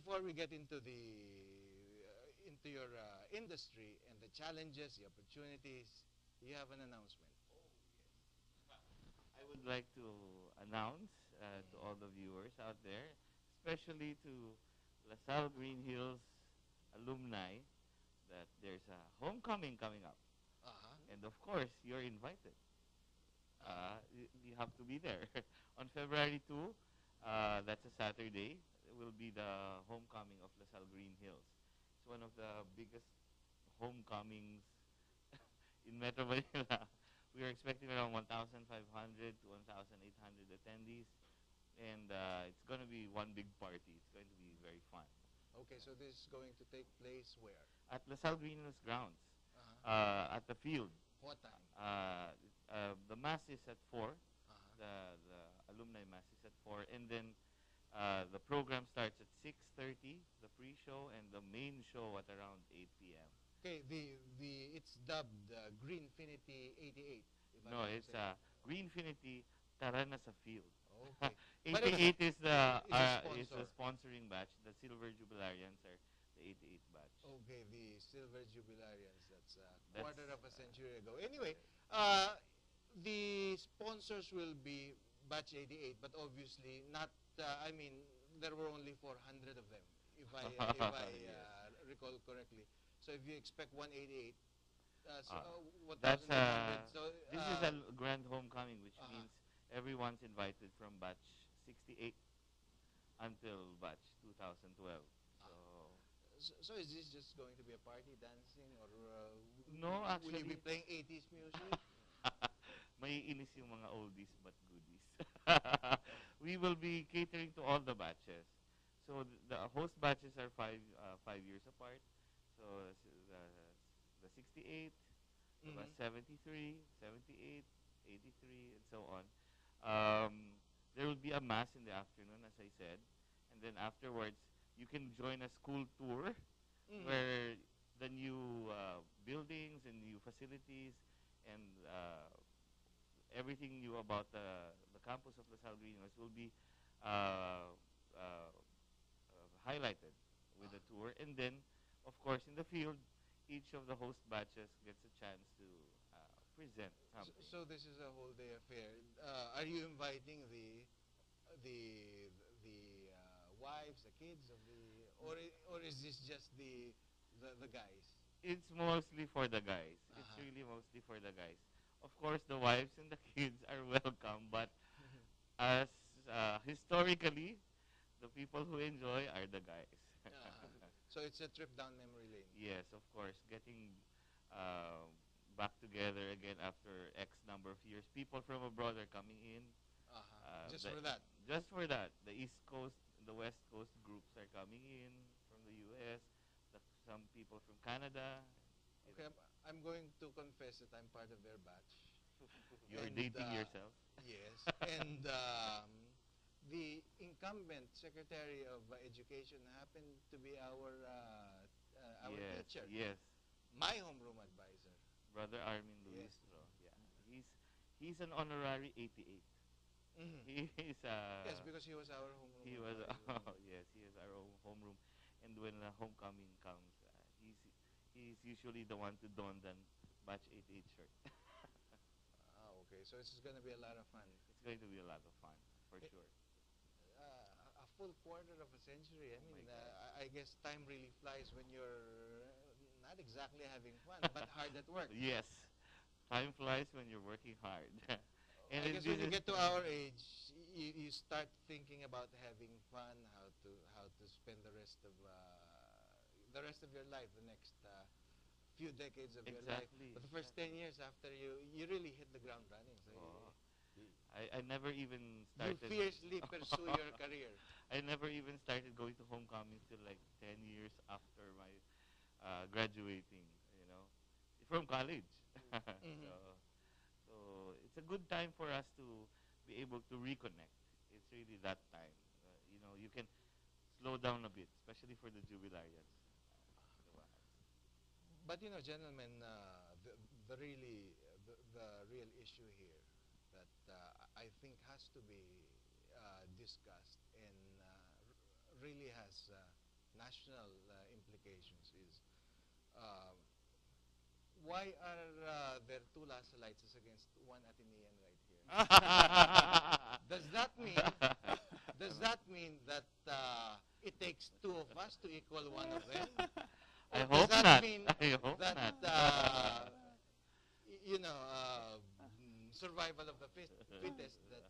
before we get into into your industry and the challenges, the opportunities, you have an announcement. I would like to announce to all the viewers out there, especially to LaSalle Greenhills alumni, that there's a homecoming coming up. Uh-huh. And of course, you're invited. You have to be there. On February 2, that's a Saturday, will be the homecoming of LaSalle Greenhills. It's one of the biggest homecomings in Metro Manila. We are expecting around 1,500 to 1,800 attendees, and it's going to be one big party. It's going to be very fun. Okay, so this is going to take place where? At LaSalle Greenhills grounds, Uh-huh. at the field. What time? The mass is at 4. Uh-huh. The alumni mass is at 4, and then the program starts at 6:30, the pre-show, and the main show at around 8 p.m. Okay, it's dubbed Greenfinity 88. If I'm No, not it's mistaken. Greenfinity Tarana sa Field. Okay. But it's 88 is is a the sponsor. sponsoring batch. The Silver Jubilarians are the 88 batch. Okay, the Silver Jubilarians. That's a That's, quarter of a century ago. Anyway, the sponsors will be Batch 88, but obviously not. I mean, there were only 400 of them, if I Yes. recall correctly. So if you expect 188, so Uh, that's 1,800. So this is a grand homecoming, which uh-huh. means everyone's invited from batch 68 until batch 2012. So So is this just going to be a party dancing, or no, will you be actually, playing 80s music? may inis yung mga oldies but goodies. We will be catering to all the batches. So the host batches are 5 years apart. So the 68, the Mhm. 73, 78, 83, and so on. Um, there will be a mass in the afternoon, as I said, and then afterwards you can join a school tour Mhm. where the new buildings and new facilities and everything new about the campus of LaSalle Greenhouse will be uh, uh, highlighted with the tour. And then, of course, in the field, each of the host batches gets a chance to present something. So this is a whole day affair. Are you inviting the wives, the kids of the, or is this just the guys? It's mostly for the guys. It's Uh-huh. really mostly for the guys. Of course, the wives and the kids are welcome, but as historically, the people who enjoy are the guys. Uh-huh. So it's a trip down memory lane. Yes, of course, getting uh, back together again after X number of years. People from abroad are coming in. Uh-huh. Just for that. Just for that. The East Coast, the West Coast groups are coming in from the U.S. Some people from Canada. Okay, I'm going to confess that I'm part of their batch. You're And dating yourself. yes, and the incumbent Secretary of Education happened to be our Yes, teacher, yes. my homeroom advisor. Brother Armin Yes. Luistro. Yeah, he's an honorary 88. Mhm. He is Yes, because he was our homeroom he was advisor. oh, yes, he is our own homeroom, and when the homecoming comes, he's usually the one to don the batch 88 shirt. Okay, so it's going to be a lot of fun. It's going to be a lot of fun for Eh, sure. a full quarter of a century. I Oh mean, my God. I guess time really flies when you're not exactly having fun, but hard at work. Yes, time flies when you're working hard. And I guess this when you is get to our age, you start thinking about having fun, how to spend the rest of your life, the next few decades of your life. exactly. But the first 10 years after you really hit the ground running. So Oh, you, I never even you started. fiercely pursue your career. I never even started going to homecoming till like 10 years after my graduating, you know, from college. Hmm. So it's a good time for us to be able to reconnect. It's really that time. You know, you can slow down a bit, especially for the jubilarians. Diba? But gentlemen, the real issue here that I think has to be discussed and really has national implications is um, why are there two Lasalites against one Atenean right here? Does that mean that it takes two of us to equal one of them? I Or hope does that not. mean I hope that not. you know survival of the fittest?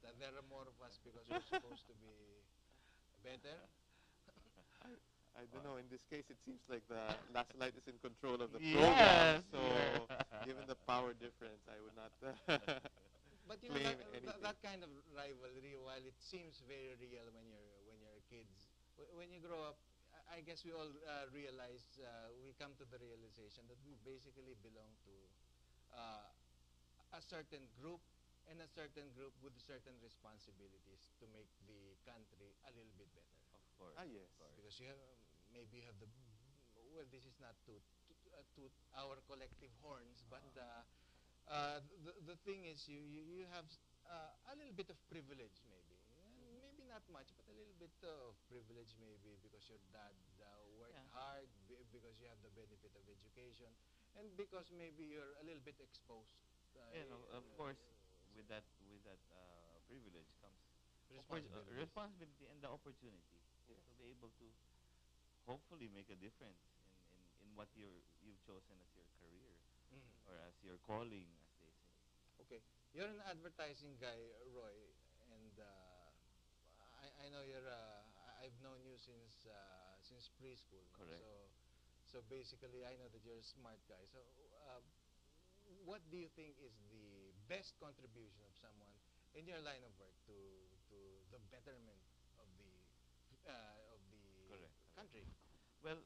That there are more of us because we're supposed to be better. I don't know. In this case, it seems like the last light is in control of the Yes, program. So, given the power difference, I would not But you know claim that, anything. that kind of rivalry, while it seems very real when you're kids, when you grow up, I guess we all realize we come to the realization that we basically belong to a certain group and a certain group with certain responsibilities to make the country a little bit better. Of course. Ah, yes. Of course. Because you have, maybe you have the, well, this is not to our collective horns, but the thing is you have a little bit of privilege maybe. Maybe not much, but a little bit of privilege maybe because your dad worked Yeah. hard, because you have the benefit of education, and because maybe you're a little bit exposed. Of course, with that privilege comes responsibility and the opportunity Yes. to be able to hopefully make a difference in what you've chosen as your career Mhm. or as your calling, as they say. Okay, you're an advertising guy, Roy, and I know you're. I've known you since preschool. Correct. So basically, I know that you're a smart guy. So, what do you think is the best contribution of someone in your line of work to the betterment of the Correct. country? Well,